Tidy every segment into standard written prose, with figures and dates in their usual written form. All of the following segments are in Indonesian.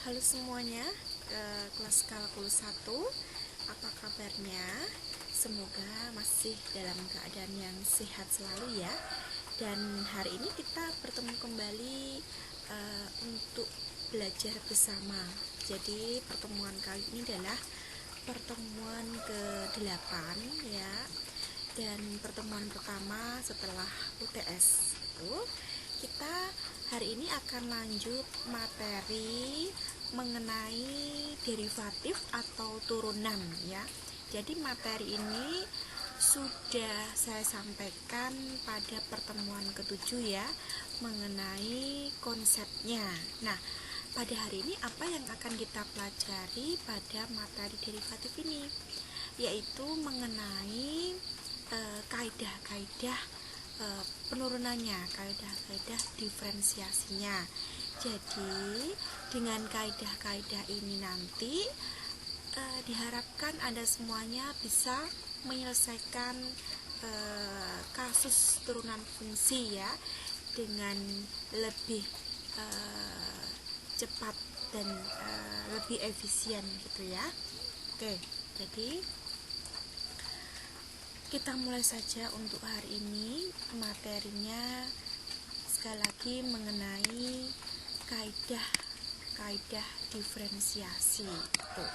Halo semuanya, kelas kalkulus 1. Apa kabarnya? Semoga masih dalam keadaan yang sehat selalu ya. Dan hari ini kita bertemu kembali untuk belajar bersama. Jadi pertemuan kali ini adalah pertemuan ke-8 ya. Dan pertemuan pertama setelah UTS itu kita hari ini akan lanjut materi mengenai derivatif atau turunan ya. Jadi materi ini sudah saya sampaikan pada pertemuan ke-7 ya, mengenai konsepnya. Nah, pada hari ini apa yang akan kita pelajari pada materi derivatif ini? Yaitu mengenai kaidah-kaidah penurunannya, kaidah-kaidah diferensiasinya. Jadi dengan kaidah-kaidah ini nanti diharapkan Anda semuanya bisa menyelesaikan kasus turunan fungsi ya dengan lebih cepat dan lebih efisien gitu ya. Oke, jadi kita mulai saja untuk hari ini. Materinya sekali lagi mengenai kaidah diferensiasi itu.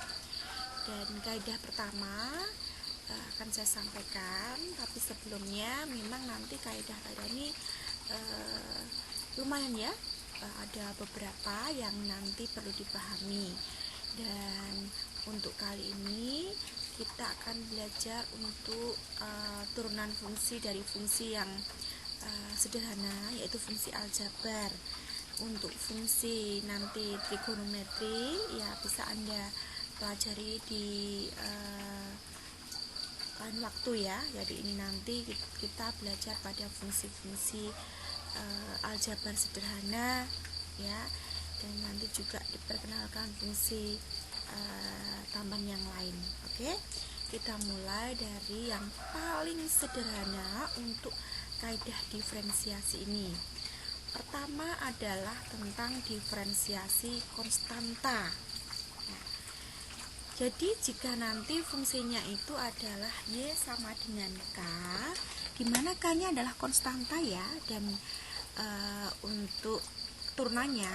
Dan kaidah pertama akan saya sampaikan, tapi sebelumnya memang nanti kaidah-kaidah ini lumayan ya, ada beberapa yang nanti perlu dipahami. Dan untuk kali ini kita akan belajar untuk turunan fungsi dari fungsi yang sederhana, yaitu fungsi aljabar. Untuk fungsi nanti trigonometri ya bisa Anda pelajari di lain waktu ya. Jadi ini nanti kita belajar pada fungsi-fungsi aljabar sederhana ya, dan nanti juga diperkenalkan fungsi tambahan yang lain. Oke, kita mulai dari yang paling sederhana untuk kaidah diferensiasi ini. Pertama adalah tentang diferensiasi konstanta. Nah, jadi jika nanti fungsinya itu adalah y sama dengan k, di mana k-nya adalah konstanta ya, dan untuk turunannya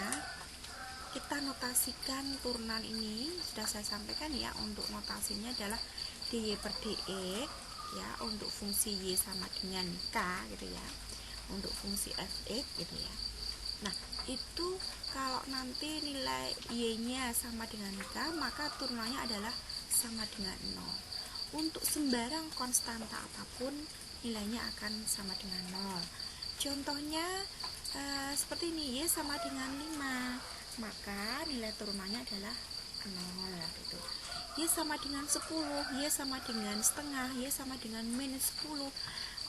kita notasikan turunan ini sudah saya sampaikan ya. Untuk notasinya adalah dy per dx ya, untuk fungsi y sama dengan k gitu ya, untuk fungsi fx gitu ya. Nah, itu kalau nanti nilai y nya sama dengan k, maka turunannya adalah sama dengan 0. Untuk sembarang konstanta apapun nilainya akan sama dengan 0. Contohnya seperti ini, y sama dengan 5, maka nilai turunannya adalah 0 gitu. Y sama dengan 10, y sama dengan setengah, y sama dengan minus 10,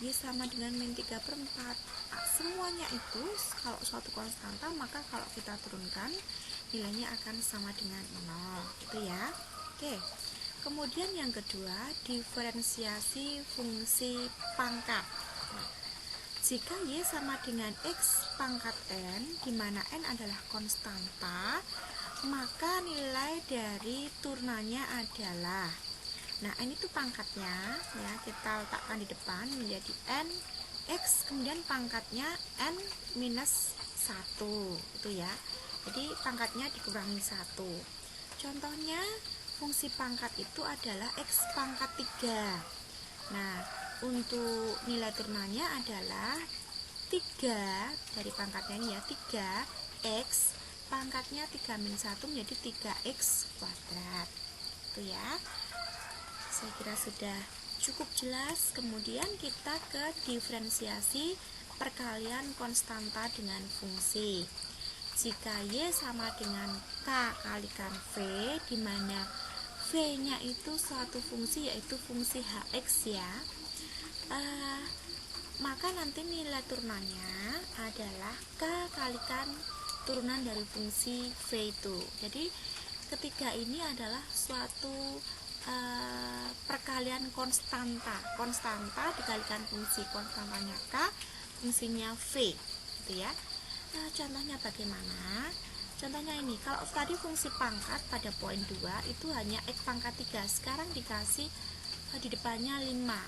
y sama dengan min 3/4. Semuanya itu kalau suatu konstanta, maka kalau kita turunkan nilainya akan sama dengan 0 gitu ya. Oke. Kemudian yang kedua, diferensiasi fungsi pangkat. Jika y sama dengan x pangkat n, di mana n adalah konstanta, maka nilai dari turunannya adalah, nah n itu pangkatnya ya, kita letakkan di depan menjadi n x, kemudian pangkatnya n minus 1 itu ya. Jadi pangkatnya dikurangi 1. Contohnya fungsi pangkat itu adalah x pangkat 3. Nah, untuk nilai turunannya adalah 3 dari pangkatnya ini ya, 3x pangkatnya 3 min 1 menjadi 3x kuadrat itu ya. Saya kira sudah cukup jelas. Kemudian kita ke diferensiasi perkalian konstanta dengan fungsi. Jika y sama dengan k kalikan v, di mana v nya itu suatu fungsi yaitu fungsi hx ya, maka nanti nilai turunannya adalah k kalikan turunan dari fungsi v itu. Jadi ketiga ini adalah suatu perkalian konstanta dikalikan fungsi konstantanya k, fungsinya v gitu ya. Nah, contohnya bagaimana? Contohnya ini, kalau tadi fungsi pangkat pada poin 2 itu hanya X pangkat 3, sekarang dikasih di depannya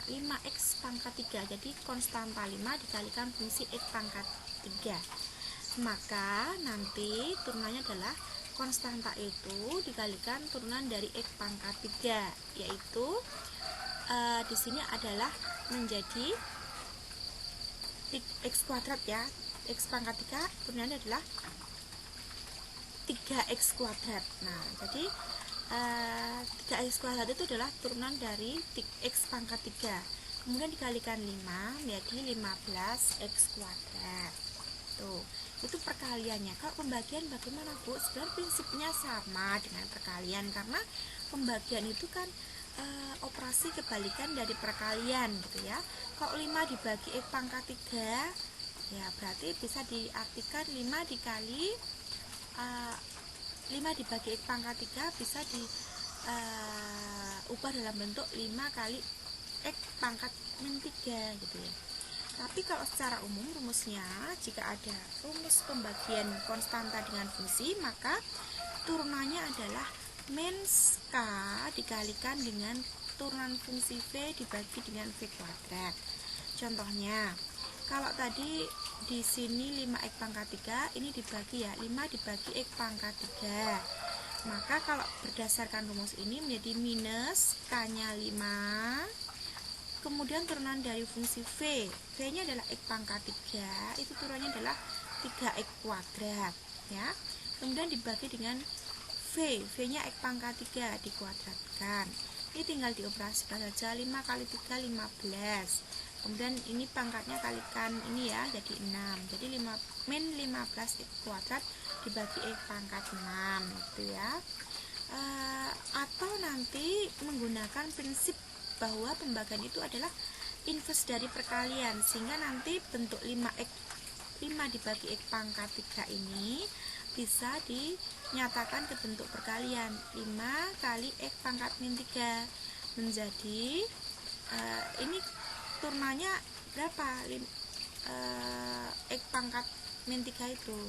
5x pangkat 3, jadi konstanta 5 dikalikan fungsi X pangkat 3, maka nanti turunannya adalah konstanta itu dikalikan turunan dari X pangkat 3, yaitu di sini adalah menjadi X kuadrat ya. X pangkat 3 turunannya adalah 3x kuadrat. Nah, jadi 3x kuadrat itu adalah turunan dari x pangkat 3, kemudian dikalikan 5 menjadi 15x kuadrat. Tuh, itu perkaliannya. Kalau pembagian bagaimana, Bu? Sebenarnya prinsipnya sama dengan perkalian, karena pembagian itu kan operasi kebalikan dari perkalian gitu ya. Kalau 5 dibagi x pangkat 3, ya berarti bisa diartikan 5 dikali 5 dibagi X pangkat 3 bisa diubah dalam bentuk 5 kali X pangkat min 3 gitu ya. Tapi kalau secara umum rumusnya, jika ada rumus pembagian konstanta dengan fungsi, maka turunannya adalah min K dikalikan dengan turunan fungsi V dibagi dengan V kuadrat. Contohnya, kalau tadi di sini 5x pangkat 3, ini dibagi ya, 5 dibagi x pangkat 3. Maka kalau berdasarkan rumus ini menjadi minus K-nya 5. Kemudian turunan dari fungsi V, V-nya adalah x pangkat 3, itu turunannya adalah 3x kuadrat ya. Kemudian dibagi dengan V, V-nya x pangkat 3 dikuadratkan. Ini tinggal dioperasikan saja, 5 kali 3 15. Kemudian ini pangkatnya kalikan ini ya, jadi 6. Jadi min 15x kuadrat dibagi x pangkat 6 gitu ya. Atau nanti menggunakan prinsip bahwa pembagian itu adalah inverse dari perkalian, sehingga nanti bentuk 5 dibagi x pangkat 3 ini bisa dinyatakan ke bentuk perkalian, 5 kali x pangkat min 3 menjadi ini turunannya berapa? X pangkat min 3 itu,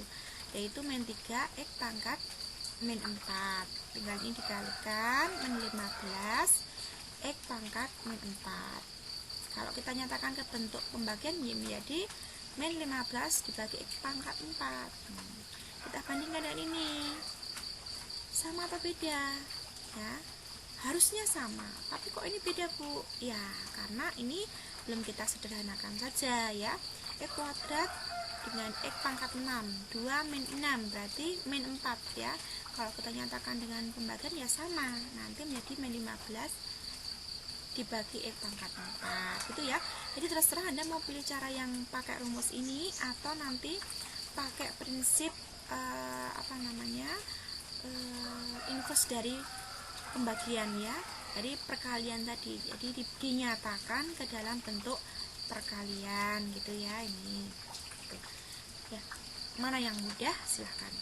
yaitu min 3 x pangkat min 4. Tinggal ini dikalikan min 15 x pangkat min 4. Kalau kita nyatakan ke bentuk pembagian menjadi min 15 dibagi x pangkat 4. Kita bandingkan dengan ini, sama atau beda ya? Harusnya sama, tapi kok ini beda, Bu? Ya, karena ini belum kita sederhanakan saja ya. X kuadrat dengan x pangkat 6, 2 min 6 berarti min 4 ya. Kalau kita nyatakan dengan pembagian ya sama, nanti menjadi min 15 dibagi x pangkat 4 gitu ya. Jadi terserah Anda mau pilih cara yang pakai rumus ini atau nanti pakai prinsip inverse dari pembagian ya, dari perkalian tadi. Jadi dinyatakan ke dalam bentuk perkalian gitu ya. Ini gitu. Ya, mana yang mudah silahkan.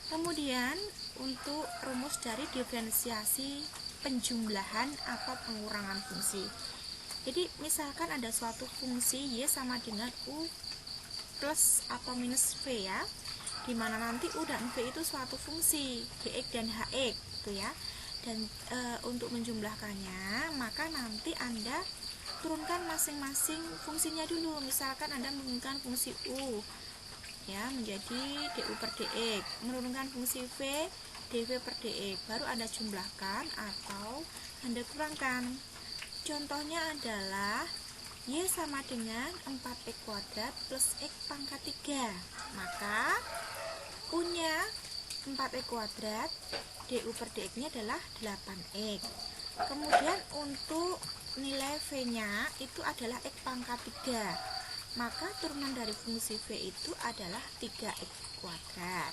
Kemudian untuk rumus dari diferensiasi penjumlahan atau pengurangan fungsi. Jadi misalkan ada suatu fungsi y sama dengan u plus atau minus v ya, dimana nanti u dan v itu suatu fungsi gx dan hx gitu ya. Dan untuk menjumlahkannya, maka nanti Anda turunkan masing-masing fungsinya dulu. Misalkan Anda menurunkan fungsi u ya menjadi du per dx, menurunkan fungsi v dv per dx, baru Anda jumlahkan atau Anda kurangkan. Contohnya adalah y sama dengan 4x kuadrat plus x pangkat 3, maka u nya 4x kuadrat, du per dx nya adalah 8x. Kemudian untuk nilai v nya itu adalah x pangkat 3, maka turunan dari fungsi v itu adalah 3x kuadrat.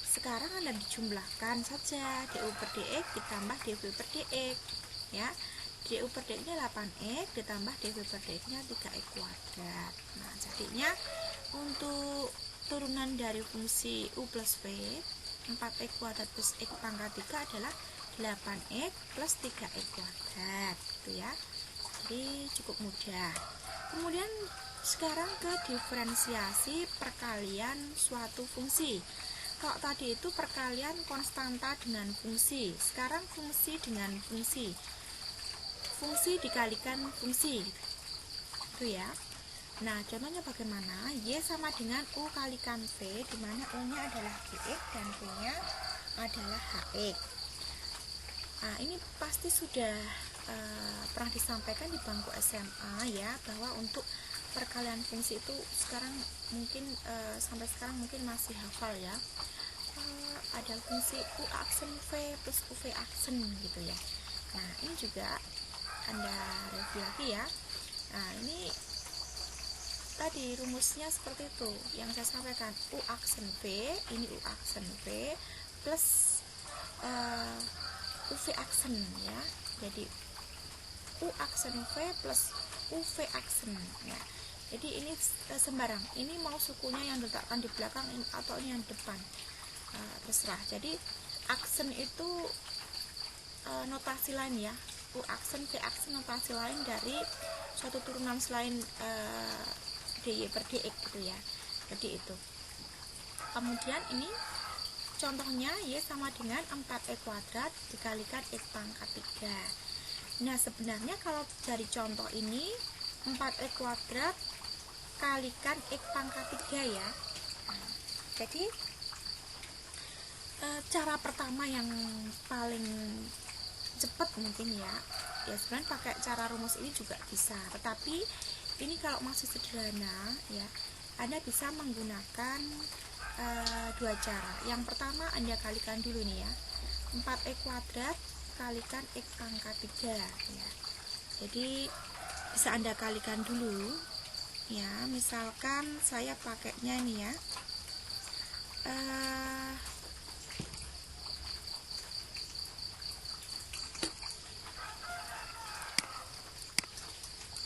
Sekarang Anda dijumlahkan saja, du per dx ditambah dv per dx ya. Du per dx nya 8x ditambah dv per dx nya 3x kuadrat. Nah, jadinya untuk turunan dari fungsi u plus v 4x kuadrat plus x pangkat 3 adalah 8x plus 3x kuadrat gitu ya. Jadi cukup mudah. Kemudian sekarang ke diferensiasi perkalian suatu fungsi. Kalau tadi itu perkalian konstanta dengan fungsi, sekarang fungsi dengan fungsi, fungsi dikalikan fungsi, itu ya. Nah, contohnya bagaimana? Y sama dengan U kalikan V, di mana U-nya adalah Gx dan V-nya adalah Hx. Nah, ini pasti sudah pernah disampaikan di bangku SMA ya, bahwa untuk perkalian fungsi itu sekarang mungkin sampai sekarang mungkin masih hafal ya. Ada fungsi U aksen V plus UV aksen gitu ya. Nah, ini juga Anda review lagi ya. Nah, ini tadi rumusnya seperti itu yang saya sampaikan. U aksen V, ini U aksen V plus UV aksen ya. Jadi U aksen V plus UV aksen ya. Jadi ini sembarang, ini mau sukunya yang diletakkan di belakang atau ini yang depan, terserah. Jadi aksen itu notasi lain ya. U aksen, V aksen notasi lain dari suatu turunan selain dy per dx gitu ya. Jadi itu. Kemudian ini contohnya Y sama dengan 4e kuadrat dikalikan X pangkat 3. Nah, sebenarnya kalau dari contoh ini 4e kuadrat kalikan X pangkat 3 ya. Nah, jadi cara pertama yang paling cepat mungkin ya sebenarnya pakai cara rumus ini juga bisa, tetapi ini kalau masih sederhana ya, Anda bisa menggunakan dua cara. Yang pertama Anda kalikan dulu nih ya, 4e kuadrat kalikan X pangkat 3 ya. Jadi bisa Anda kalikan dulu ya. Misalkan saya pakainya nih ya,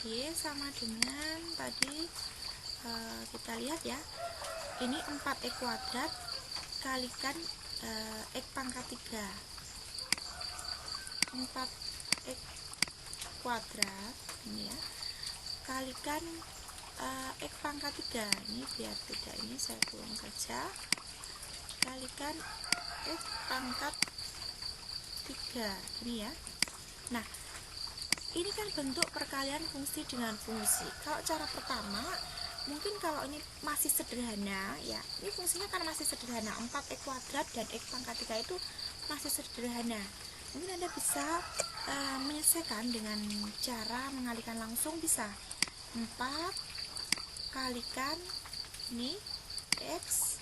Y sama dengan tadi kita lihat ya, ini 4e kuadrat kalikan X pangkat 3. 4x kuadrat ini ya kalikan X pangkat 3. Ini biar tidak, ini saya tuang saja, kalikan X pangkat 3 ini ya. Nah, ini kan bentuk perkalian fungsi dengan fungsi. Kalau cara pertama mungkin kalau ini masih sederhana ya, ini fungsinya kan masih sederhana, 4x kuadrat dan X pangkat 3 itu masih sederhana. Mungkin Anda bisa menyelesaikan dengan cara mengalihkan langsung, bisa 4 kalikan ini X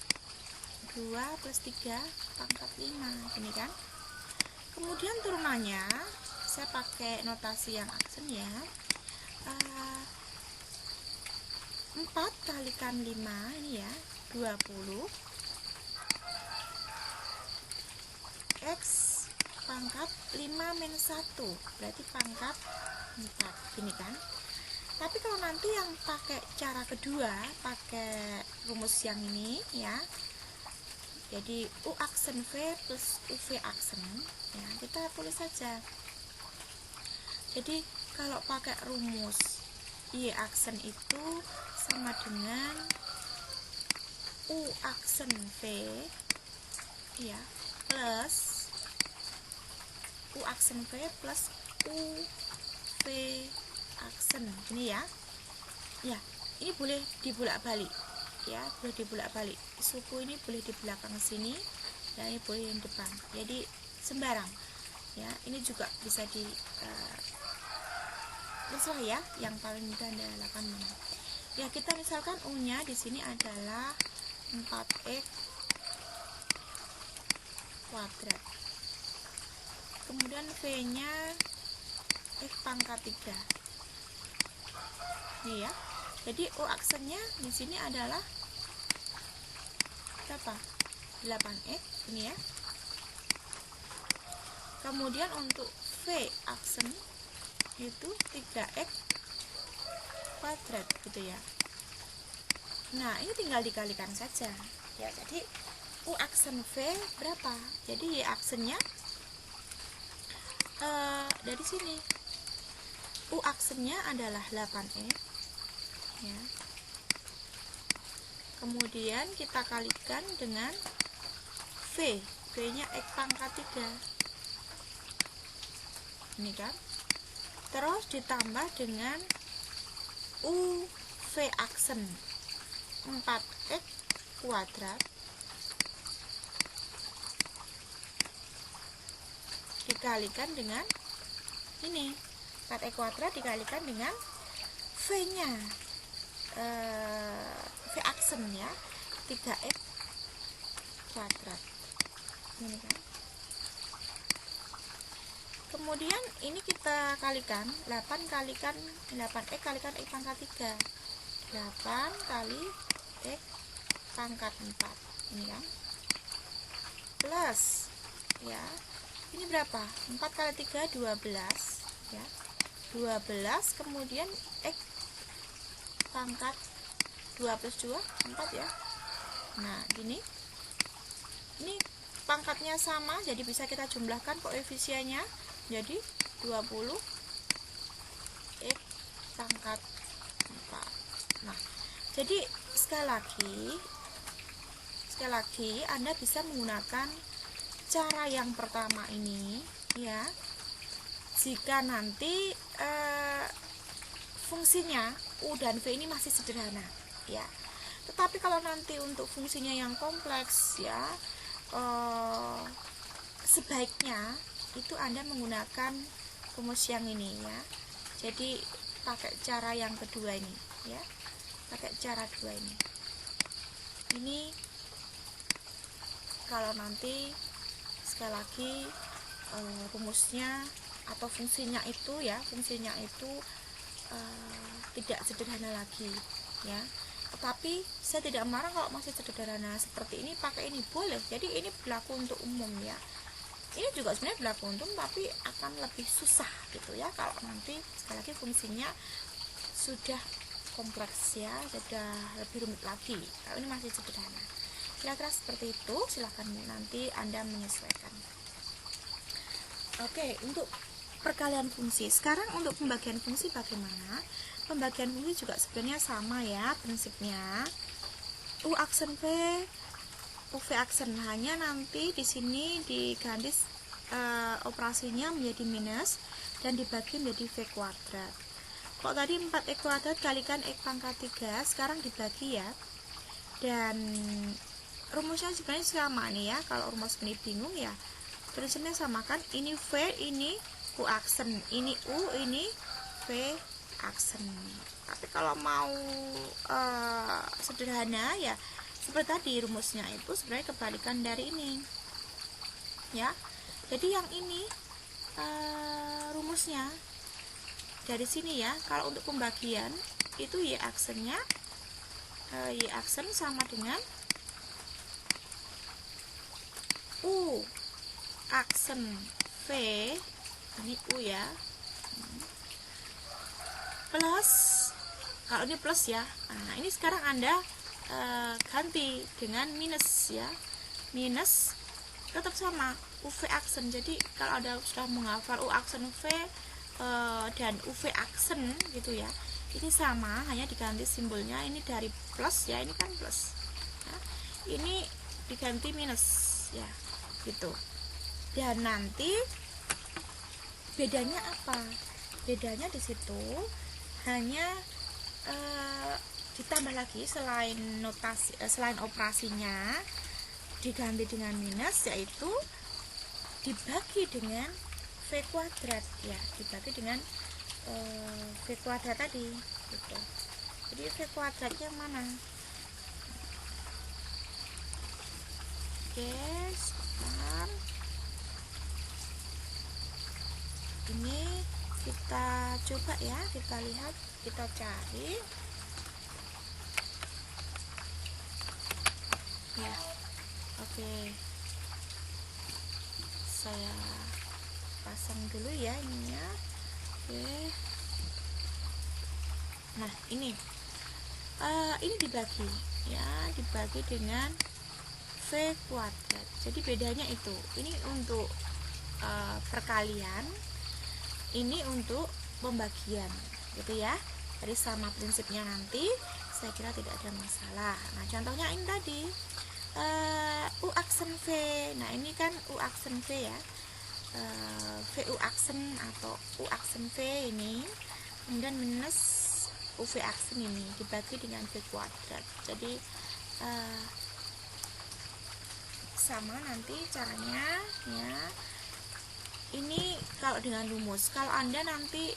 2 plus 3 pangkat 5 ini kan. Kemudian turunannya saya pakai notasi yang aksen ya, 4 kalikan 5 ini ya 20 X pangkat 5 minus 1 berarti pangkat 4 gini kan. Tapi kalau nanti yang pakai cara kedua, pakai rumus yang ini ya, jadi U aksen V plus UV aksen ya, kita tulis saja. Jadi kalau pakai rumus Y aksen itu sama dengan U aksen V ya plus U aksen V plus UV aksen ini ya. Ya, ini boleh dibolak-balik ya, boleh dibolak-balik. Suku ini boleh di belakang sini dan ini boleh yang depan. Jadi sembarang ya. Ini juga bisa di terserah ya, yang paling mudah Anda lakukan mana. Ya, kita misalkan U-nya di sini adalah 4x kuadrat. Kemudian V-nya X pangkat 3. Ini ya. Jadi U aksennya di sini adalah berapa? 8x ini ya. Kemudian untuk V aksen itu 3x kuadrat gitu ya. Nah, ini tinggal dikalikan saja ya. Jadi U aksen V berapa? Jadi Y aksennya dari sini U aksennya adalah 8x ya. Kemudian kita kalikan dengan V nya X pangkat 3 ini kan, terus ditambah dengan U V aksen 4X kuadrat dikalikan dengan ini 4X kuadrat dikalikan dengan V nya V aksen ya 3X kuadrat ini kan. Kemudian ini kita kalikan 8 kalikan 8X kalikan X pangkat 3 8 kali X pangkat 4 ini kan, plus ya ini berapa, 4 kali 3 12 ya 12, kemudian X pangkat 2 plus 2 4 ya. Nah gini, ini pangkatnya sama jadi bisa kita jumlahkan koefisiennya jadi 20 X pangkat 4. Nah jadi sekali lagi Anda bisa menggunakan cara yang pertama ini ya jika nanti fungsinya U dan V ini masih sederhana ya. Tetapi kalau nanti untuk fungsinya yang kompleks ya sebaiknya itu Anda menggunakan rumus yang ini ya. Jadi pakai cara yang kedua ini ya, pakai cara dua ini. Ini kalau nanti sekali lagi rumusnya atau fungsinya itu ya, fungsinya itu tidak sederhana lagi ya. Tetapi saya tidak marah kalau masih sederhana seperti ini, pakai ini boleh. Jadi ini berlaku untuk umum ya. Ini juga sebenarnya berlaku untuk, tapi akan lebih susah gitu ya kalau nanti sekali lagi fungsinya sudah kompleks ya, sudah lebih rumit lagi. Kalau ini masih sederhana, kira-kira seperti itu. Silahkan nanti Anda menyesuaikan. Oke, untuk perkalian fungsi. Sekarang untuk pembagian fungsi bagaimana? Pembagian fungsi juga sebenarnya sama ya prinsipnya. U aksen V, UV aksen, hanya nanti di sini diganti operasinya menjadi minus dan dibagi menjadi V kuadrat. Kalau tadi 4X kuadrat kalikan X pangkat 3, sekarang dibagi ya. Dan rumusnya sebenarnya sama nih ya. Kalau rumus ini bingung ya, prinsipnya sama kan. Ini V, ini U aksen, ini U, ini V aksen. Tapi kalau mau sederhana ya seperti tadi, rumusnya itu sebenarnya kebalikan dari ini ya. Jadi yang ini rumusnya dari sini ya. Kalau untuk pembagian itu Y aksennya Y aksen sama dengan U aksen V, ini U ya, plus, kalau ini plus ya. Nah ini sekarang Anda ganti dengan minus ya, minus tetap sama UV aksen. Jadi kalau Anda sudah menghafal U aksen V dan UV aksen gitu ya, ini sama, hanya diganti simbolnya. Ini dari plus ya, ini kan plus ya, ini diganti minus ya gitu. Dan nanti bedanya apa? Bedanya di situ hanya ditambah lagi, selain notasi, selain operasinya diganti dengan minus, yaitu dibagi dengan V kuadrat ya, dibagi dengan V kuadrat tadi gitu. Jadi V kuadratnya mana? Oke, sebentar. Ini kita coba ya, kita lihat, kita cari ya. Oke, saya pasang dulu ya ininya. Oke, nah ini dibagi ya, dibagi dengan V kuadrat. Jadi bedanya itu, ini untuk perkalian, ini untuk pembagian gitu ya. Jadi sama prinsipnya, nanti saya kira tidak ada masalah. Nah contohnya ini tadi U aksen V. Nah ini kan U aksen V ya, VU aksen atau U aksen V ini, kemudian minus UV aksen ini dibagi dengan V kuadrat. Jadi sama nanti caranya ya. Ini kalau dengan rumus. Kalau Anda nanti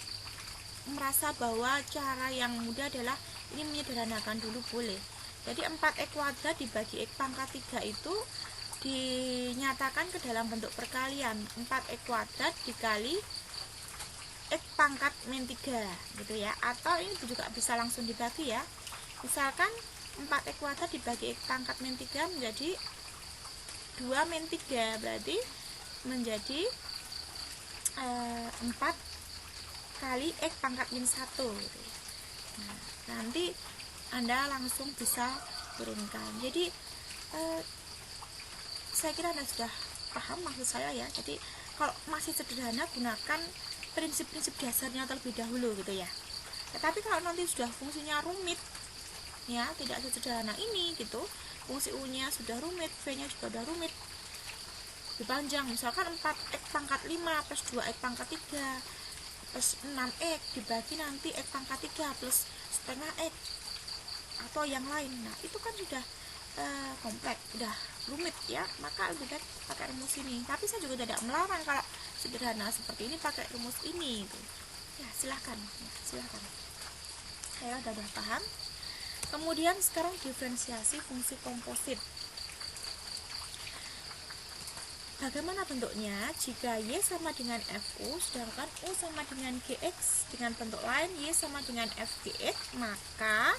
merasa bahwa cara yang mudah adalah ini menyederhanakan dulu, boleh. Jadi 4x kuadrat dibagi x pangkat 3 itu dinyatakan ke dalam bentuk perkalian. 4x kuadrat dikali x pangkat min 3 gitu ya. Atau ini juga bisa langsung dibagi ya. Misalkan 4x kuadrat dibagi x pangkat min 3 menjadi 2 min 3, berarti menjadi 4 kali x pangkat min 1 gitu ya. Nah, nanti Anda langsung bisa turunkan. Jadi saya kira Anda sudah paham maksud saya ya. Jadi kalau masih sederhana, gunakan prinsip-prinsip dasarnya terlebih dahulu gitu ya. Tetapi kalau nanti sudah fungsinya rumit ya, tidak sesederhana ini gitu, fungsi U-nya sudah rumit, V-nya juga sudah rumit, dipanjang, misalkan 4x pangkat 5 plus 2x pangkat 3 plus 6x dibagi nanti x pangkat 3 plus setengah x atau yang lain. Nah itu kan sudah kompleks, sudah rumit ya, maka lebih baik pakai rumus ini. Tapi saya juga tidak melarang kalau sederhana seperti ini pakai rumus ini gitu. Ya silahkan ya, silahkan. Saya sudah paham. Kemudian sekarang diferensiasi fungsi komposit. Bagaimana bentuknya? Jika Y sama dengan FU, sedangkan U sama dengan GX, dengan bentuk lain Y sama dengan FGX, maka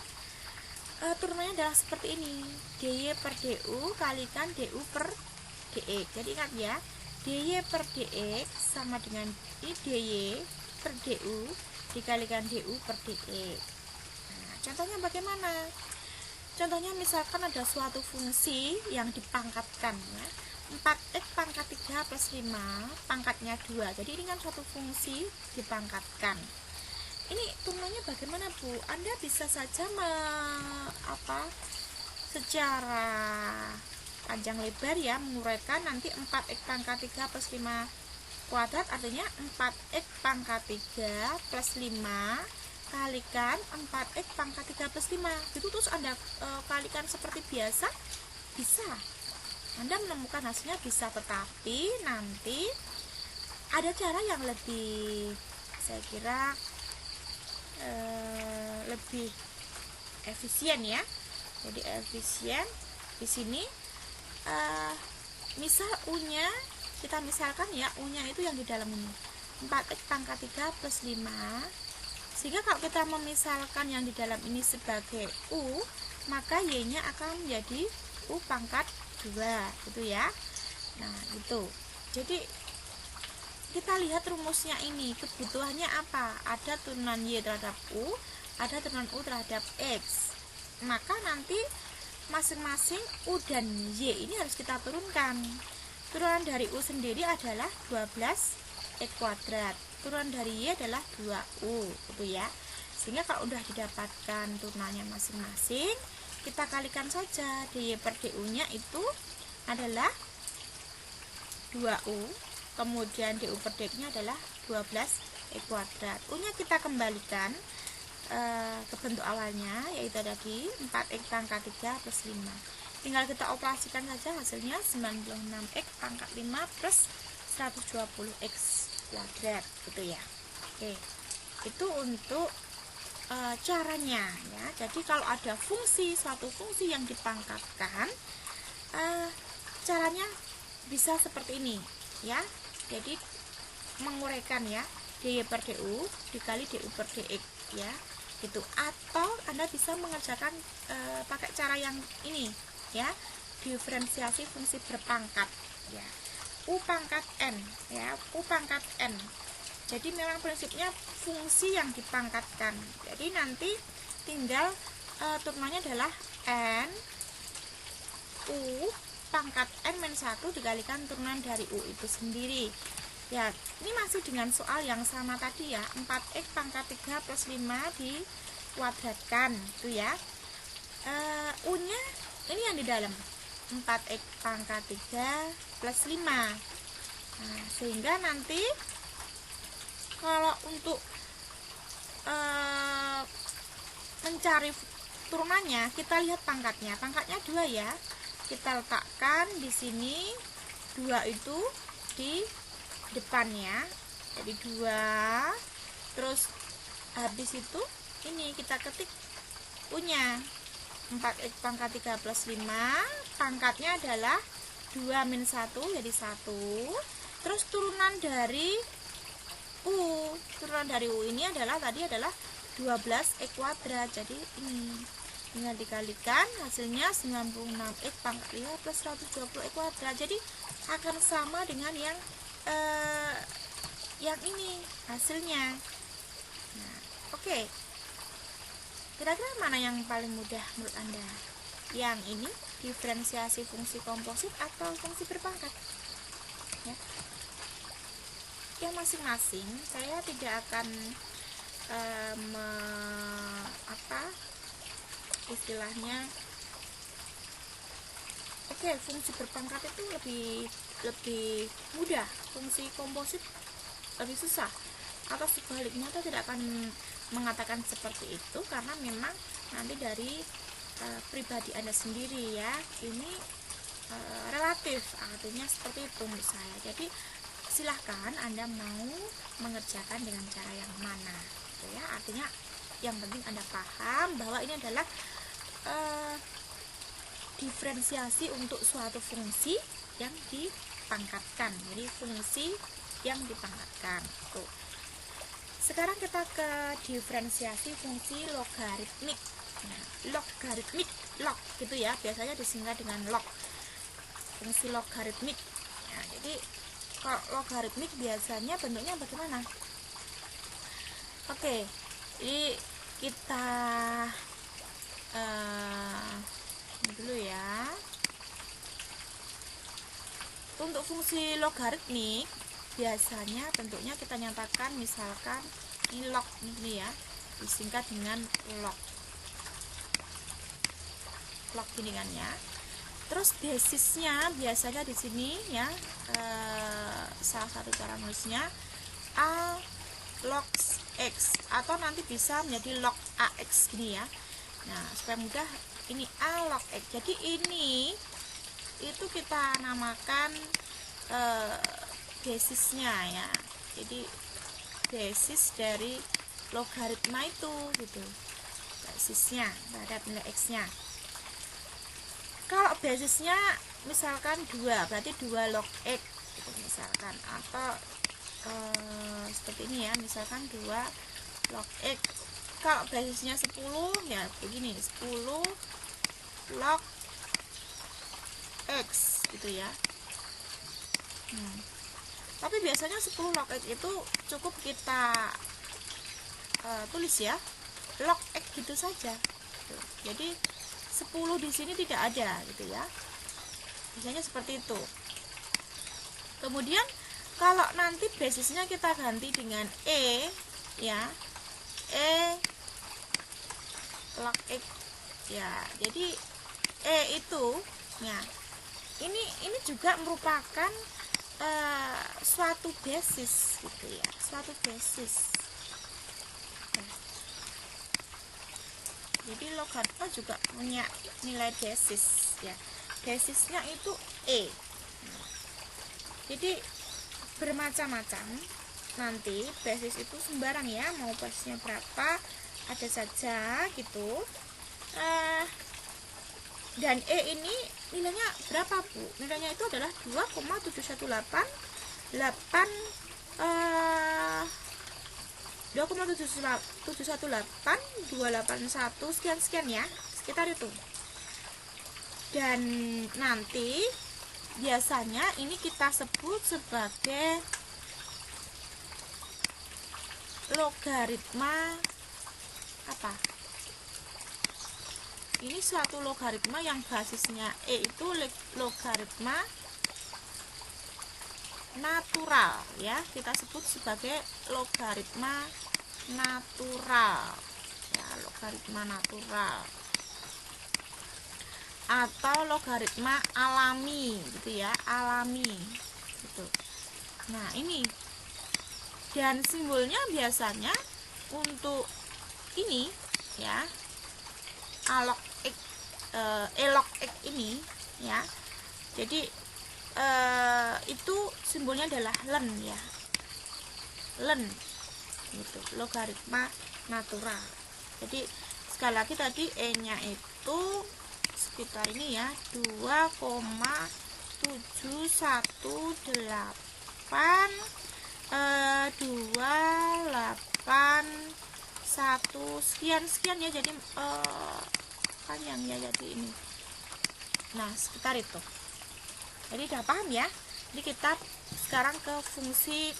turunannya adalah seperti ini, DY per DU kalikan DU per DX. Jadi ingat ya, DY per DX sama dengan DY per DU dikalikan DU per DX. Nah, contohnya bagaimana? Contohnya misalkan ada suatu fungsi yang dipangkatkan ya, 4x pangkat 3 plus 5 pangkatnya 2. Jadi ini kan suatu fungsi dipangkatkan. Ini turunannya bagaimana Bu? Anda bisa saja secara panjang lebar ya, menguraikan nanti 4x pangkat 3 plus 5 kuadrat, artinya 4x pangkat 3 plus 5 kalikan 4x pangkat 3 plus 5 gitu. Terus Anda kalikan seperti biasa, bisa Anda menemukan hasilnya, bisa. Tetapi nanti ada cara yang lebih, saya kira lebih efisien ya. Jadi efisien di sini misal U-nya kita misalkan ya, U-nya itu yang di dalam ini 4x pangkat 3 plus 5, sehingga kalau kita memisalkan yang di dalam ini sebagai U, maka Y-nya akan menjadi U pangkat 2 gitu ya. Nah gitu. Jadi kita lihat rumusnya ini, kebutuhannya apa? Ada turunan Y terhadap U, ada turunan U terhadap X. Maka nanti masing-masing U dan Y ini harus kita turunkan. Turunan dari U sendiri adalah 12x kuadrat. Turunan dari Y adalah 2U gitu ya. Sehingga kalau udah didapatkan turunannya masing-masing, kita kalikan saja. DY per DU-nya itu adalah 2U. Kemudian DU per DX-nya adalah 12x kuadrat. U-nya kita kembalikan ke bentuk awalnya, yaitu tadi 4x pangkat 3 plus 5. Tinggal kita operasikan saja, hasilnya 96x pangkat 5 plus 120x kuadrat gitu ya. Oke, itu untuk caranya ya. Jadi kalau ada suatu fungsi yang dipangkatkan, caranya bisa seperti ini ya. Jadi menguraikan ya, DY per DU dikali DU per DX ya gitu. Atau Anda bisa mengerjakan pakai cara yang ini ya, diferensiasi fungsi berpangkat ya, U pangkat N ya, U pangkat N. Jadi memang prinsipnya fungsi yang dipangkatkan. Jadi nanti tinggal turunannya adalah N U pangkat N-1 dikalikan turunan dari U itu sendiri ya. Ini masih dengan soal yang sama tadi ya, 4x pangkat 3 plus 5 dikuadratkan itu ya. U nya ini yang di dalam 4x pangkat 3 plus 5. Nah, sehingga nanti kalau untuk mencari turunannya, kita lihat pangkatnya. Pangkatnya 2 ya. Kita letakkan di sini 2 itu di depannya. Jadi 2. Terus habis itu ini kita ketik punya 4x pangkat 3 plus 5. Pangkatnya adalah 2 min 1 jadi 1. Terus turunan dari U. Turunan dari U ini adalah 12x kuadrat. Jadi ini tinggal dikalikan, hasilnya 96x pangkat 5 plus 120x kuadrat. Jadi akan sama dengan yang ini hasilnya. Nah, oke. Kira-kira mana yang paling mudah menurut Anda? Yang ini, diferensiasi fungsi komposit atau fungsi berpangkat? Ya. Yang masing-masing saya tidak akan istilahnya. Oke, fungsi berpangkat itu lebih mudah, fungsi komposit lebih susah, atau sebaliknya kita tidak akan mengatakan seperti itu, karena memang nanti dari pribadi Anda sendiri ya, ini relatif, artinya seperti itu menurut saya. Jadi silahkan Anda mau mengerjakan dengan cara yang mana gitu ya. Artinya yang penting Anda paham bahwa ini adalah diferensiasi untuk suatu fungsi yang dipangkatkan. Jadi fungsi yang dipangkatkan. Tuh. Sekarang kita ke diferensiasi fungsi logaritmik. Nah, logaritmik, log gitu ya, biasanya disingkat dengan log. Fungsi logaritmik. Nah, jadi kalau logaritmik biasanya bentuknya bagaimana? Oke, jadi kita ini dulu ya. Untuk fungsi logaritmik biasanya bentuknya kita nyatakan, misalkan ini log ini ya, disingkat dengan log bimbingannya. Terus basisnya biasanya di sini ya, salah satu cara nulisnya a log x, atau nanti bisa menjadi log ax gini ya. Nah, supaya mudah, ini a log x. Jadi ini itu kita namakan basisnya ya. Jadi basis dari logaritma itu gitu, basisnya terhadap nilai x nya. Kalau basisnya misalkan 2, berarti 2 log x gitu misalkan, atau seperti ini ya, misalkan 2 log x. Kalau basisnya 10 ya begini, 10 log x gitu ya. Tapi biasanya 10 log x itu cukup kita tulis ya, log x gitu saja. Jadi 10 di sini tidak ada gitu ya. Biasanya seperti itu. Kemudian kalau nanti basisnya kita ganti dengan e ya, e log x ya. Jadi e itu ya, ini juga merupakan suatu basis gitu ya, suatu basis. Jadi logaritma juga punya nilai basis ya. Basisnya itu e. Jadi bermacam-macam. Nanti basis itu sembarang ya, mau basisnya berapa ada saja gitu. Dan e ini nilainya berapa Bu? Nilainya itu adalah 2,718 2,718 sekian ya, sekitar itu. Dan nanti biasanya ini kita sebut sebagai logaritma apa? Ini suatu logaritma yang basisnya e itu logaritma natural ya, kita sebut sebagai logaritma natural ya, logaritma natural. atau logaritma alami gitu ya, alami gitu. Nah ini, dan simbolnya biasanya untuk ini ya, alog x, elog x ini ya, jadi itu simbolnya adalah len ya, len gitu, logaritma natural. Jadi sekali lagi tadi E nya itu sekitar ini ya, 2,718 sekian ya, jadi panjang ya jadi ini. Nah sekitar itu. Jadi udah paham ya. Jadi kita sekarang ke fungsi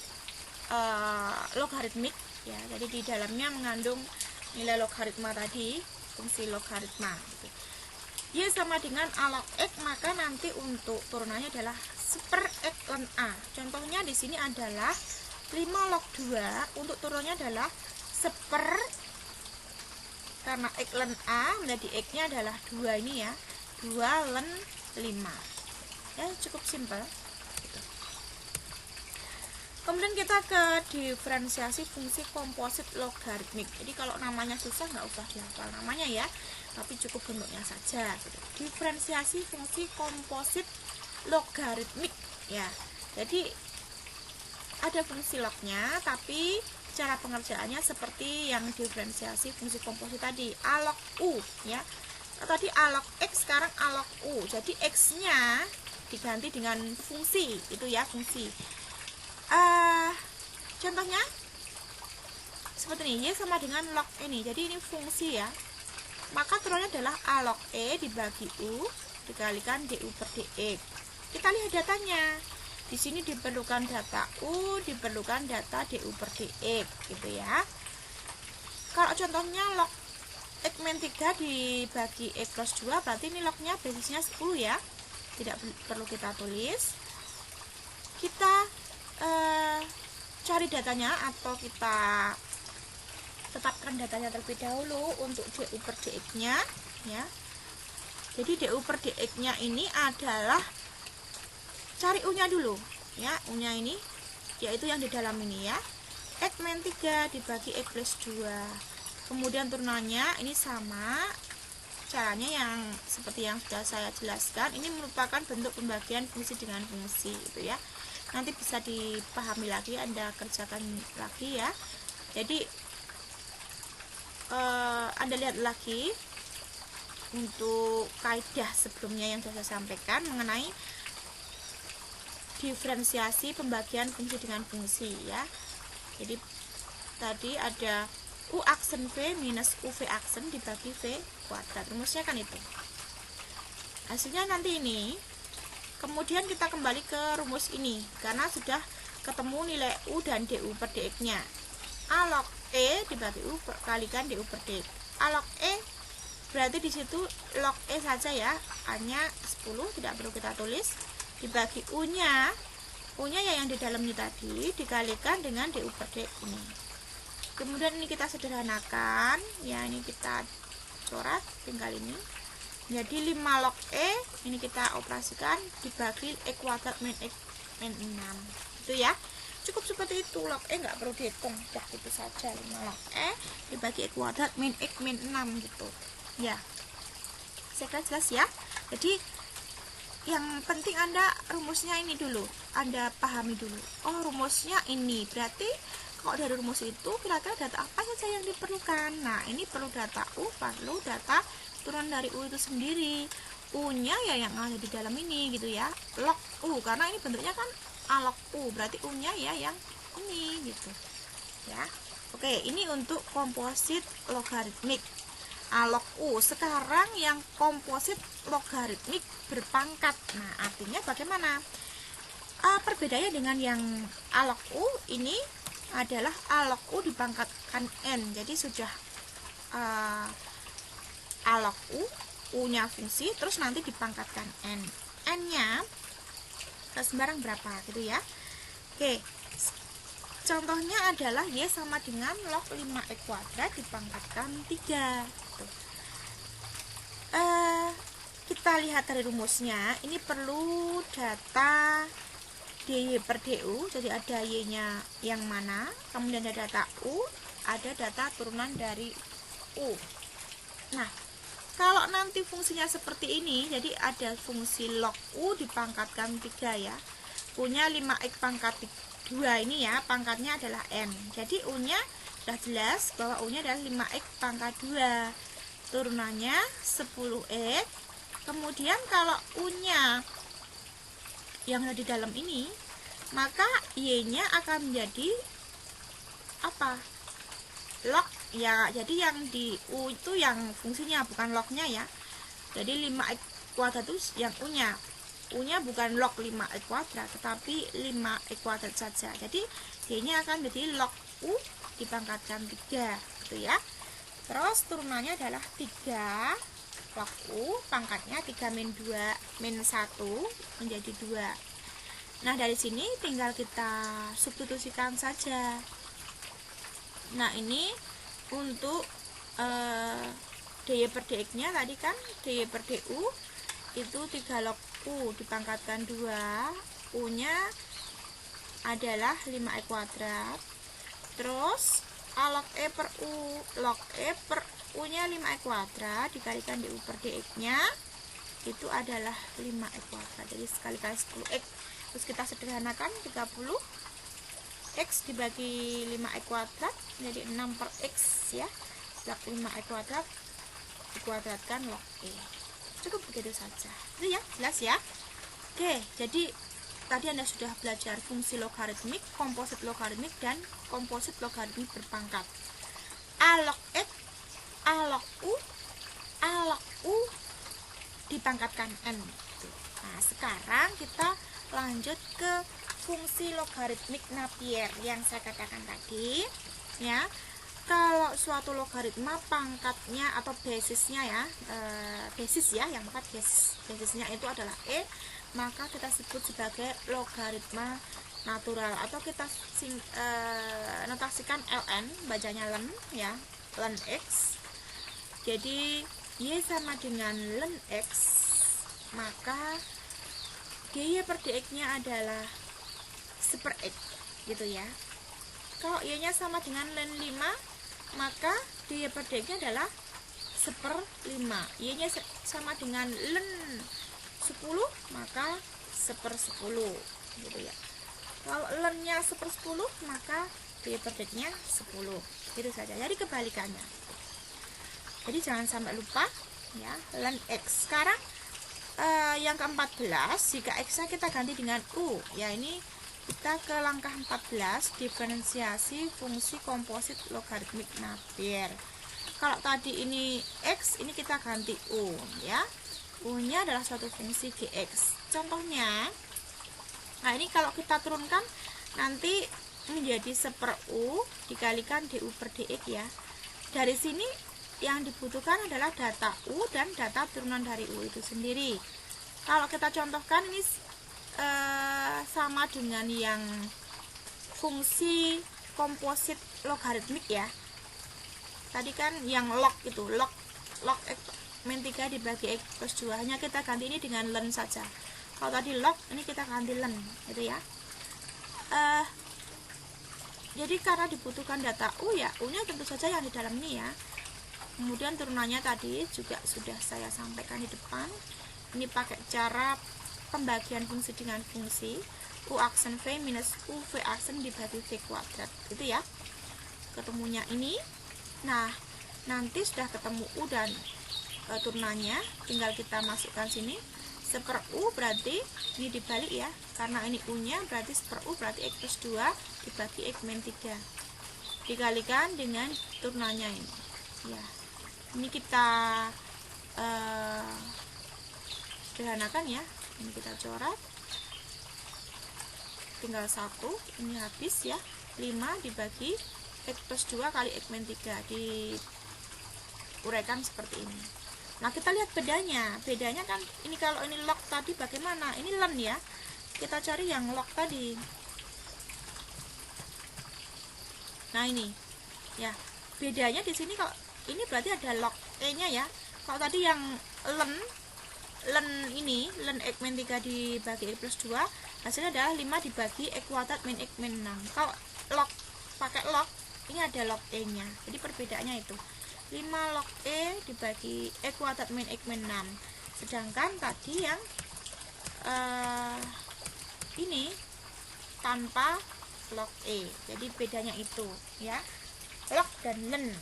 logaritmik ya. Jadi di dalamnya mengandung nilai logaritma tadi, fungsi logaritma gitu. Y sama dengan A log X, maka nanti untuk turunannya adalah seper X ln A. Contohnya di sini adalah 5 log 2, untuk turunnya adalah seper, karena X ln A menjadi X nya adalah 2 ini ya, 2 ln 5 ya, cukup simpel gitu. Kemudian kita ke diferensiasi fungsi komposit logaritmik. Jadi kalau namanya susah nggak usah dihafal namanya ya, tapi cukup bentuknya saja gitu. Diferensiasi fungsi komposit logaritmik ya. Jadi ada fungsi lognya, tapi cara pengerjaannya seperti yang diferensiasi fungsi komposit tadi, A log U ya. Tadi A log X, sekarang A log U. Jadi X nya diganti dengan fungsi itu ya, fungsi. Contohnya seperti ini, Y sama dengan log ini. Jadi ini fungsi ya. Maka turunnya adalah A log E dibagi U dikalikan DU per DX. Kita lihat datanya. Di sini diperlukan data U, diperlukan data DU per DX gitu ya. Kalau contohnya log X min 3 dibagi X plus 2, berarti ini lognya basisnya 10 ya. Tidak perlu kita tulis. Kita cari datanya atau kita tetapkan datanya terlebih dahulu untuk DU per DX nya ya. Jadi DU per DX nya ini adalah, cari U nya dulu ya, U nya ini yaitu yang di dalam ini ya, X min 3 dibagi X plus 2. Kemudian turunannya ini sama, caranya yang seperti yang sudah saya jelaskan. Ini merupakan bentuk pembagian fungsi dengan fungsi itu ya. Nanti bisa dipahami lagi, Anda kerjakan lagi ya. Jadi Anda lihat lagi untuk kaidah sebelumnya yang sudah saya sampaikan mengenai diferensiasi pembagian fungsi dengan fungsi ya. Jadi tadi ada U aksen V minus UV aksen dibagi V kuadrat. Rumusnya kan itu. Hasilnya nanti ini. Kemudian kita kembali ke rumus ini karena sudah ketemu nilai U dan DU per DX nya. A log E dibagi U kalikan DU per DX. A log E berarti di situ log E saja ya. A-nya 10, tidak perlu kita tulis. Dibagi U-nya. U-nya ya yang di dalamnya tadi dikalikan dengan DU per DX ini. Kemudian ini kita sederhanakan ya, ini kita coret tinggal ini. Jadi 5 log E ini kita operasikan dibagi X kuadrat min X min 6 itu ya. Cukup seperti itu, log E nggak perlu dihitung, udah gitu saja. 5 log E dibagi X kuadrat min X min 6 gitu ya. Saya kira jelas ya. Jadi yang penting Anda rumusnya ini dulu Anda pahami dulu. Oh rumusnya ini, berarti kalau dari rumus itu kira-kira data apa saja yang diperlukan. Nah ini perlu data U, perlu data turunan dari U itu sendiri. U nya ya yang ada di dalam ini gitu ya, log U, karena ini bentuknya kan A log U, berarti U nya ya yang ini gitu ya. Oke, ini untuk komposit logaritmik A log U. Sekarang yang komposit logaritmik berpangkat. Nah artinya bagaimana perbedaannya dengan yang A log U ini adalah A log U dipangkatkan N. Jadi sudah A log U, U-nya fungsi, terus nanti dipangkatkan N. N-nya sembarang berapa gitu ya. Oke, contohnya adalah Y sama dengan log 5X kuadrat dipangkatkan 3 gitu. kita lihat dari rumusnya, ini perlu data dy per du, jadi ada y nya yang mana, kemudian ada data u, ada data turunan dari u. Nah, kalau nanti fungsinya seperti ini, jadi ada fungsi log u dipangkatkan 3 ya, punya 5x pangkat 2 ini ya, pangkatnya adalah n, jadi u nya sudah jelas bahwa u nya adalah 5x pangkat 2, turunannya 10x. Kemudian kalau u nya yang ada di dalam ini, maka y nya akan menjadi apa? Log ya, jadi yang di u itu yang fungsinya bukan lognya ya, jadi 5x kuadrat itu yang u nya bukan log 5x kuadrat tetapi 5x kuadrat saja, jadi y nya akan menjadi log u dipangkatkan 3 gitu ya. Terus turunannya adalah 3 log u, pangkatnya 3 min 2 min 1 menjadi 2. Nah, dari sini tinggal kita substitusikan saja. Nah, ini untuk dy per dx nya tadi kan dy per du itu 3 log u dipangkatkan 2, u nya adalah 5e kuadrat, terus a log e per u, log e per u nya 5e kuadrat dikalikan du per dx nya itu adalah 5e kuadrat, jadi sekali-kali 10x. Terus kita sederhanakan, 30 x dibagi 5e kuadrat menjadi 6 per x ya, log 5e kuadrat dikuadratkan log e. Cukup begitu saja, itu ya, jelas ya. Oke, jadi tadi Anda sudah belajar fungsi logaritmik, komposit logaritmik, dan komposit logaritmik berpangkat. A log x, a log u dipangkatkan n. Nah, sekarang kita lanjut ke fungsi logaritmik Napier yang saya katakan tadi ya. Kalau suatu logaritma pangkatnya atau basisnya ya, yang empat basisnya itu adalah e, maka kita sebut sebagai logaritma natural, atau kita notasikan ln, bacanya len ya, len x. Jadi y sama dengan len x, maka dy per dx nya adalah 1/x gitu ya. Kalau y nya sama dengan len 5, maka dy per dx nya adalah 1/5. Y nya sama dengan len 10, maka 1/10 gitu ya. Kalau len nya 1/10, maka dy per dx nya 10, gitu saja. Jadi kebalikannya. Jadi jangan sampai lupa ya, len x. Sekarang yang ke-14, jika x nya kita ganti dengan u ya, ini kita ke langkah 14, diferensiasi fungsi komposit logaritmik Napier. Kalau tadi ini x, ini kita ganti u ya, u nya adalah suatu fungsi gx. Contohnya, nah ini kalau kita turunkan nanti menjadi 1/u dikalikan du per dx ya. Dari sini yang dibutuhkan adalah data u dan data turunan dari u itu sendiri. Kalau kita contohkan ini sama dengan yang fungsi komposit logaritmik ya. Tadi kan yang log itu, log x min 3 dibagi x plus 2, hanya kita ganti ini dengan len saja. Kalau tadi log, ini kita ganti len gitu ya. Jadi karena dibutuhkan data u ya, u nya tentu saja yang di dalam ini ya. Kemudian turunannya tadi juga sudah saya sampaikan di depan. Ini pakai cara pembagian fungsi dengan fungsi u aksen v minus u v aksen dibagi v kuadrat gitu ya. Ketemunya ini. Nah, nanti sudah ketemu u dan turunannya, tinggal kita masukkan sini. 1/u berarti ini dibalik ya, karena ini u nya berarti 1/u berarti x plus 2 dibagi x min 3 dikalikan dengan turunannya ini ya. Ini kita sederhanakan ya, ini kita coret, tinggal 1, ini habis ya, 5 dibagi x plus 2 kali x min 3 diuraikan seperti ini. Nah, kita lihat bedanya kan ini, kalau ini log tadi bagaimana, ini len ya, kita cari yang log tadi. Nah ini ya, bedanya di sini, kalau ini berarti ada log e nya ya. Kalau tadi yang len len X min 3 dibagi X plus 2 hasilnya adalah 5 dibagi X kuadrat min X min 6. Kalau log pakai log ini ada log E nya, jadi perbedaannya itu 5 log E dibagi X kuadrat min X min 6, sedangkan tadi yang ini tanpa log E, jadi bedanya itu ya, log dan len.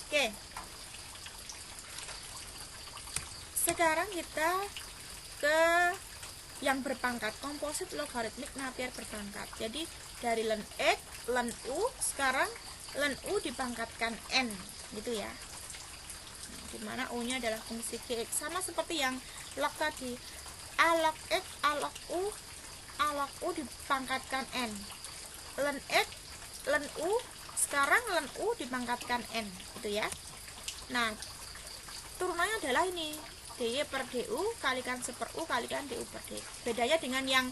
Oke, sekarang kita ke yang berpangkat, komposit logaritmik Napier berpangkat. Jadi dari len X, len U, sekarang len U dipangkatkan N gitu ya, dimana U nya adalah fungsi Gx, sama seperti yang log tadi, A log X, A log U, A log U dipangkatkan N, len X, len U, sekarang len U dipangkatkan N gitu ya. Nah, turunannya adalah ini, dy per du kalikan 1 per U kalikan du per d. Bedanya dengan yang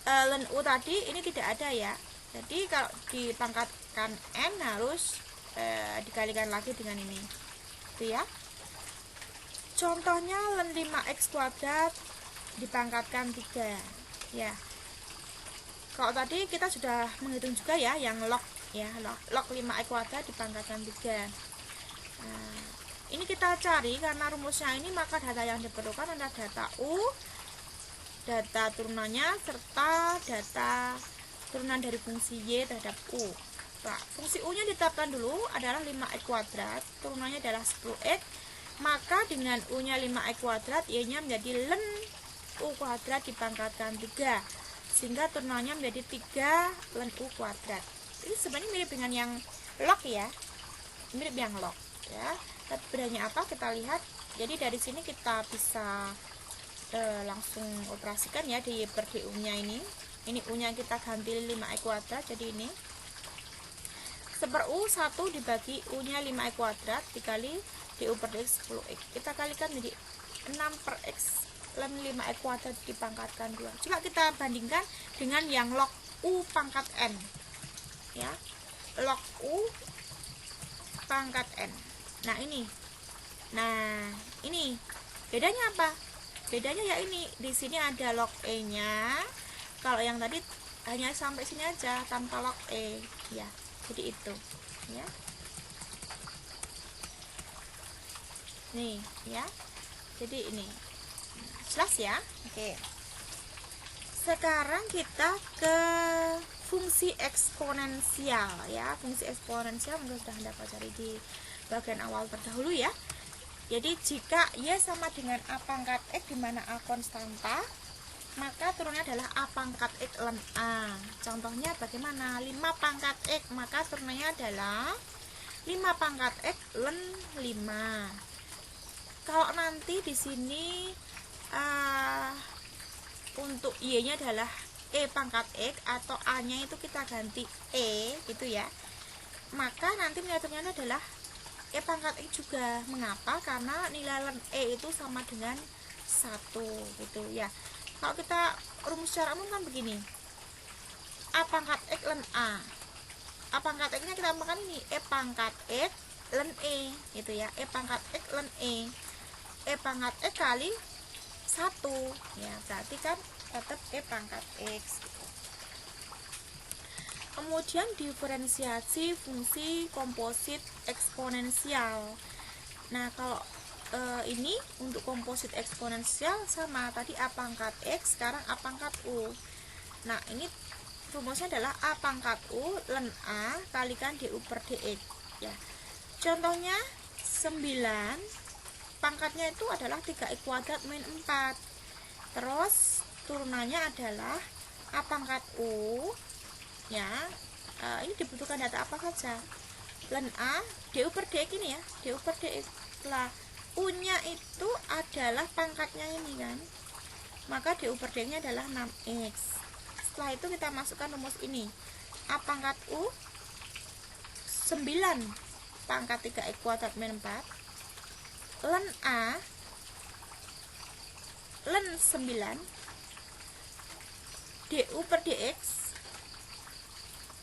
len U tadi, ini tidak ada ya, jadi kalau dipangkatkan N harus dikalikan lagi dengan ini itu ya. Contohnya len 5x kuadrat dipangkatkan 3 ya. Kalau tadi kita sudah menghitung juga ya yang log ya, log 5x kuadrat dipangkatkan 3. Nah, ini kita cari karena rumusnya ini, maka data yang diperlukan adalah data U, data turunannya, serta data turunan dari fungsi Y terhadap U. Nah, fungsi U nya ditetapkan dulu adalah 5x kuadrat, turunannya adalah 10x, maka dengan U nya 5x kuadrat, Y nya menjadi len U kuadrat dipangkatkan 3, sehingga turunannya menjadi 3 len U kuadrat. Ini sebenarnya mirip dengan yang log ya, mirip yang log ya. Tapi bedanya apa kita lihat. Jadi dari sini kita bisa langsung operasikan ya, dy per du nya ini U nya kita ganti 5x kuadrat, jadi ini 1 per U 1 dibagi U nya 5x kuadrat dikali du per dx 10x, kita kalikan jadi 6 per x len 5x kuadrat dipangkatkan 2. Coba kita bandingkan dengan yang log U pangkat N ya, log U pangkat N. Nah ini bedanya apa? Bedanya ya ini, di sini ada log E nya, kalau yang tadi hanya sampai sini aja tanpa log E ya, jadi itu ya. Nih ya, jadi ini jelas ya. Oke, sekarang kita ke fungsi eksponensial ya. Fungsi eksponensial mungkin sudah Anda pelajari di bagian awal terdahulu ya. Jadi jika Y sama dengan A pangkat X, dimana A konstanta, maka turunnya adalah A pangkat X len A. Contohnya bagaimana? 5 pangkat X, maka turunnya adalah 5 pangkat X len 5. Kalau nanti di sini untuk Y nya adalah E pangkat X atau A nya itu kita ganti E gitu ya, maka nanti nilainya adalah E pangkat X juga. Mengapa? Karena nilai len E itu sama dengan 1 gitu ya. Kalau kita rumus secara umum kan begini, A pangkat X len A, A pangkat X nya kita makan ini E pangkat X len E gitu ya, E pangkat X len E, E pangkat X kali 1 ya, berarti kan tetap E pangkat X gitu. Kemudian diferensiasi fungsi komposit eksponensial. Nah, kalau ini untuk komposit eksponensial sama tadi A pangkat X, sekarang A pangkat U. Nah, ini rumusnya adalah A pangkat U len A kalikan du per dx ya. Contohnya 9, pangkatnya itu adalah 3x kuadrat min 4. Terus turunannya adalah A pangkat U ya. Ini dibutuhkan data apa saja? Len A du per dx ini ya, du per dx. Lah, U nya itu adalah pangkatnya ini kan, maka du per dx nya adalah 6x. Setelah itu kita masukkan rumus ini, A pangkat U 9 pangkat 3x kuadrat min 4 len A len 9 du per dx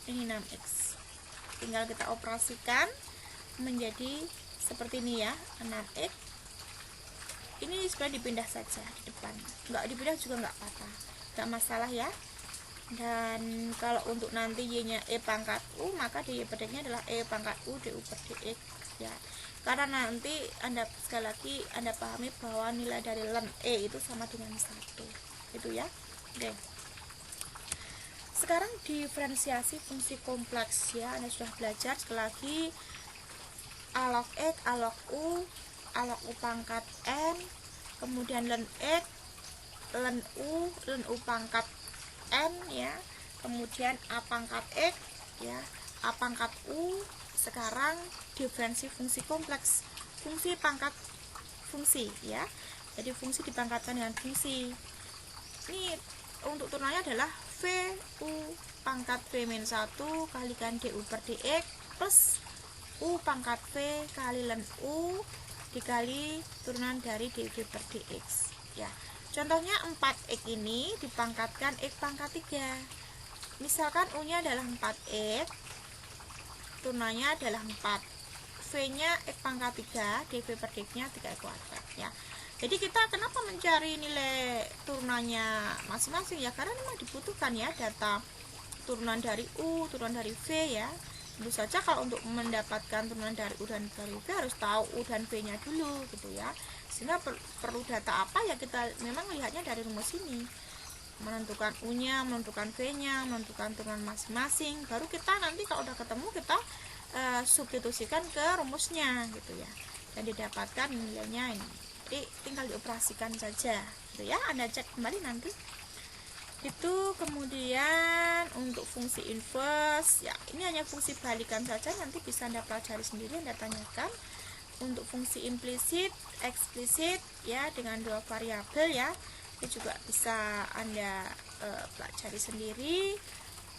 ini 6x. Tinggal kita operasikan menjadi seperti ini ya, 6x ini sebenarnya dipindah saja di depan, nggak dipindah juga nggak apa-apa, nggak masalah ya. Dan kalau untuk nanti y-nya e pangkat u, maka dy per dx-nya adalah e pangkat u du per dx ya. Karena nanti Anda sekali lagi Anda pahami bahwa nilai dari ln e itu sama dengan 1 itu ya. Oke. Sekarang diferensiasi fungsi kompleks ya. Anda sudah belajar sekali lagi a log x, a log u pangkat n, kemudian ln x, ln u pangkat n ya, kemudian a pangkat x ya, a pangkat u. Sekarang diferensi fungsi kompleks, fungsi pangkat fungsi ya. Jadi fungsi dipangkatkan dengan fungsi. Ini untuk turunannya adalah v u pangkat v-1 kalikan du per dx plus u pangkat v kali ln u dikali turunan dari dv per dx ya. Contohnya 4x ini dipangkatkan x pangkat 3. Misalkan u-nya adalah 4x, turunannya adalah 4, v-nya x pangkat 3, dv per dx-nya 3x kuadrat ya. Jadi kita kenapa mencari nilai turunannya masing-masing ya, karena memang dibutuhkan ya data turunan dari u, turunan dari v ya. Tentu saja kalau untuk mendapatkan turunan dari u dan dari v harus tahu u dan v nya dulu gitu ya. Sehingga perlu data apa ya, kita memang lihatnya dari rumus ini, menentukan u nya, menentukan v nya, menentukan turunan masing-masing, baru kita nanti kalau udah ketemu kita substitusikan ke rumusnya gitu ya, dan didapatkan nilainya ini. Jadi tinggal dioperasikan saja gitu ya. Anda cek kembali nanti itu. Kemudian untuk fungsi inverse ya, ini hanya fungsi balikan saja, nanti bisa Anda pelajari sendiri, Anda tanyakan. Untuk fungsi implisit, eksplisit ya, dengan 2 variabel ya, itu juga bisa Anda pelajari sendiri.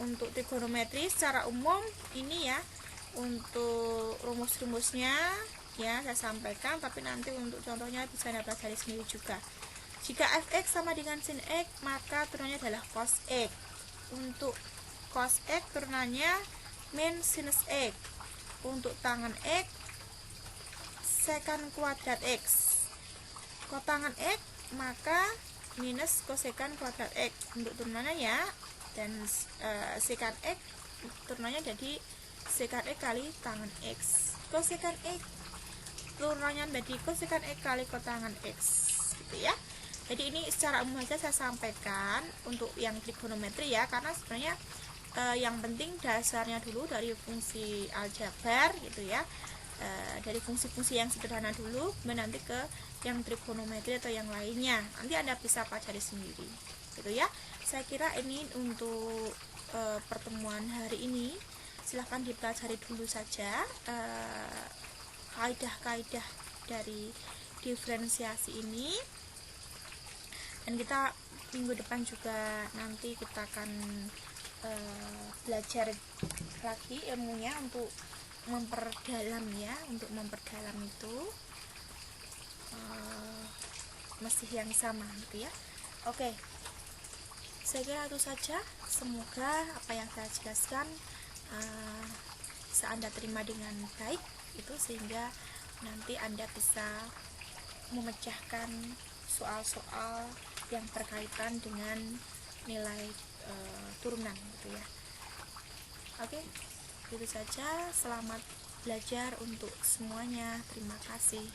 Untuk trigonometri secara umum ini ya, untuk rumus-rumusnya ya saya sampaikan, tapi nanti untuk contohnya bisa Anda pelajari sendiri juga. Jika fx sama dengan sin x, maka turunannya adalah cos x. Untuk cos x turunannya min sinus x. Untuk tangan x, secant kuadrat x. Kotangan x maka minus kosekant kuadrat x untuk turunannya ya. Dan secant x turunannya jadi secant x kali tangan x. Kosekant x turunannya jadi kosekant x kali kotangan x gitu ya. Jadi ini secara umum saja saya sampaikan untuk yang trigonometri ya, karena sebenarnya yang penting dasarnya dulu dari fungsi aljabar gitu ya, dari fungsi-fungsi yang sederhana dulu, kemudian nanti ke yang trigonometri atau yang lainnya nanti Anda bisa pelajari sendiri gitu ya. Saya kira ini untuk pertemuan hari ini, silahkan dipelajari dulu saja kaidah-kaidah dari diferensiasi ini, dan kita minggu depan juga nanti kita akan belajar lagi ilmunya untuk memperdalam ya, untuk memperdalam itu masih yang sama gitu ya. Oke, saya kira itu saja. Semoga apa yang saya jelaskan bisa Anda terima dengan baik itu, sehingga nanti Anda bisa memecahkan soal-soal yang berkaitan dengan nilai turunan gitu ya. Oke, itu saja. Selamat belajar untuk semuanya. Terima kasih.